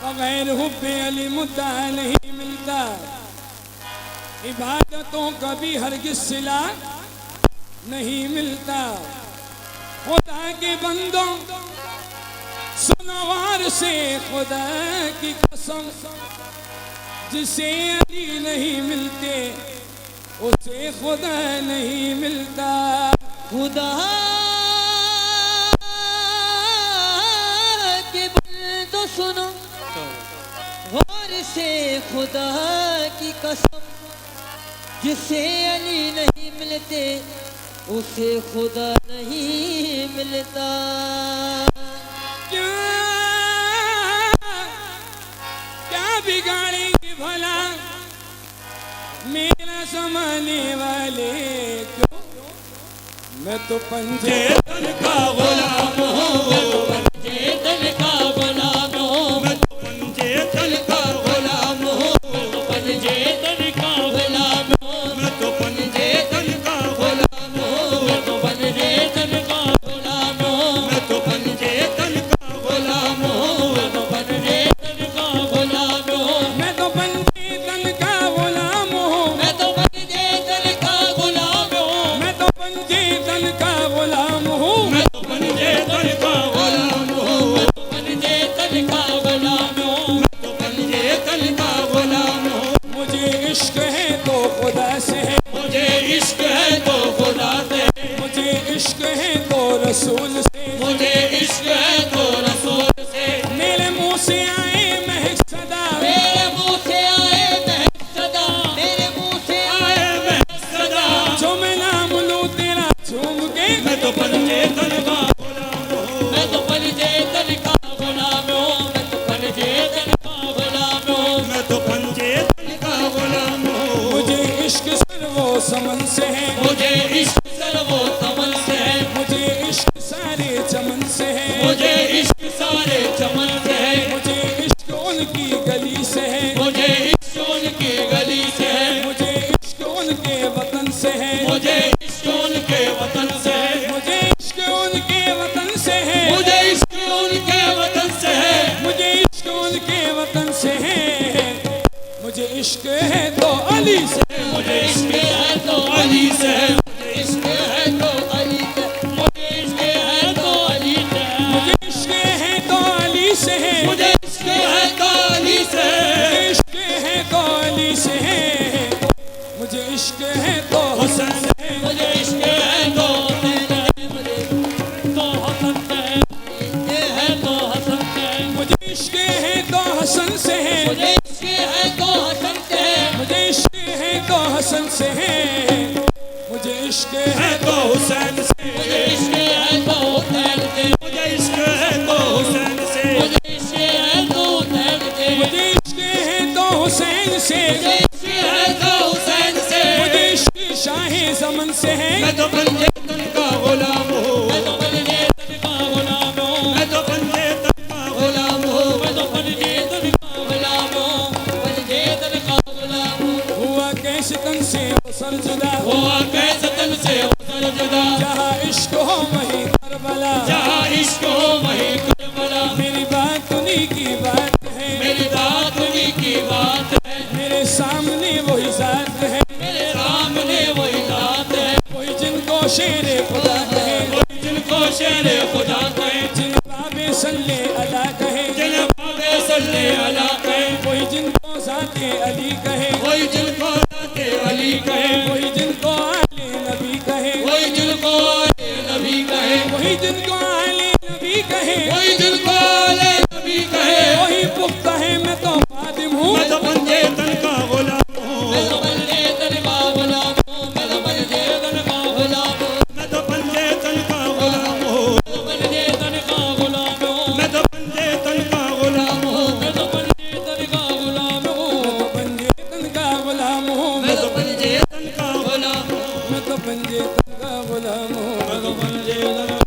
बगैर हुब्बे अली मुद्दा नहीं मिलता। इबादतों का भी हरगिज़ सिला नहीं मिलता। खुदा के बंदों सुनो वार से खुदा की कसम, जिसे अली नहीं मिलते उसे खुदा नहीं मिलता। खुदा के बंदो सुनो गौर से खुदा की कसम, जिसे अली नहीं मिलते उसे खुदा नहीं मिलता। क्या बिगाड़ेंगे भला मेरा समाने वाले, क्यों मैं तो पंजे तन का गुलाम हूँ, पंजे तन का गुलाम हूँ, मैं तो पंजे तन का गुलाम हूँ, पंजे तन का गुलाम हूँ, मैं तो पंजे तन का गुलाम हूँ, मैं तो पंजे तन का गुलाम हूँ, मैं तो पंजे तन का गुलाम हूँ, मैं तो पंजे तन का गुलाम हूँ, मैं तो पंजे तन का गुलाम हूँ, मैं तो पंजे तन का गुलाम हूँ, मैं तो पंजे तन का गुलाम हूँ, मैं तो पंजे तन का गुलाम हूँ, मैं तो पंजे तन का गुलाम हूँ, मैं तो पंजे तन का गुलाम हूँ। मुझे इश्क है तो खुदा से है, मुझे इश्क है तो खुदा से, मुझे इश्क है तो रसूल से, मुझे इश्क है तो रसूल से, मेरे मुंह से आए महक सदा, मेरे मुंह से आए महक सदा, मेरे मुंह से आए महक सदा, जो मैं नाम लूं तेरा झूम के, मैं तो पंजे तन का गुलाम हूँ, मैं तो पंजे तन का गुलाम हूँ, मैं तो पंजे तन का गुलाम हूँ, मैं तो पंजे तन का गुलाम हूँ। मुझे इश्क सर्वो समन से है, मुझे इश्क सर्वो समन से है, मुझे इश्क सारे चमन से है, मुझे इश्क सारे चमन से है, मुझे इश्क उनकी गली से है, मुझे इश्क उनकी गली से है, मुझे इश्क उनके वतन से है, मुझे इश्क उनके वतन से है, मुझे इश्क उनके वतन से है, मुझे इश्क उनके वतन से है, मुझे इश्क उनके वतन से है। मुझे इश्क है तो अली से, मुझे इश्क है तो अली से, मुझे इश्क है तो अली से, मुझे इश्क है तो अली से, मुझे इश्क है तो अली से है, मुझे इश्क है तो अली से, मुझे इश्क है तो अली से है, मुझे इश्क है तो हुसैन है, मुझे इश्क है तो हुसैन है, मुझे तो हसन है, ये है तो हसन है, मुझे इश्क है तो हसन से है, मुझे इश्क है तो हसन से है, मुझे इश्क है तो हसन से है, मुझे इश्क है तो हुसैन से, मुझे इश्क है तो हुसैन से, मुझे इश्क है तो हुसैन से, मुझे इश्क है तो हुसैन से, मुझे इश्क है तो हुसैन से, मुझे इश्क है तो हुसैन से, मुझे इश्क शाहे ज़मन से है। मैं तो पंजे तन का गुलाम हूँ, मैं तो पंजे तन का गुलाम हूँ, मैं तो पंजे तन का गुलाम हूँ, मैं तो पंजे तन का गुलाम हूँ, पंजे तन का गुलाम हूँ। हुआ कैसे तन से वो सर जुदा, हुआ कैसे तन से वो सर जुदा, जहाँ इश्क हो वहीं करबला, जहाँ इश्क हो वहीं करबला, मेरी बात उन्हीं की बात है, मेरी बात उन्हीं की बात है, मेरे सामने वही जात है, मेरे सामने वही बात है, वही जिनको शेरे खुदा कहे, वही जिनको शेर खुदा कहे, जिन बाबे सल्ले अला कहे, जिन बाबे सल्ले अला कहे, वही जिनको जाते अली कहे, वही जिनको जाते अली कहे, वही जिनको आले नबी कहे, वही जिनको आले नबी कहे, वही जिनको आले नबी कहे, वही जिनको आले नबी कहे, वही पुख्ता है मैं तो खादिम हूँ, मैं तो पंजे तन का गुलाम हूँ, मैं तो पंजे तन का गुलाम हूँ, मैं तो पंजे तन का गुलाम हूँ, मैं तो पंजे तन का गुलाम हूँ, मैं तो पंजे तन का गुलाम हूँ, मैं तो पंजे तन का गुलाम हूँ, मैं तो पंजे तन का गुलाम हूँ, पंजे तन का गुलाम हूँ, मैं तो पंजे तन का गुलाम हूँ, मैं तो पंजे तन का गुलाम हूँ, मैं तो पंजे तन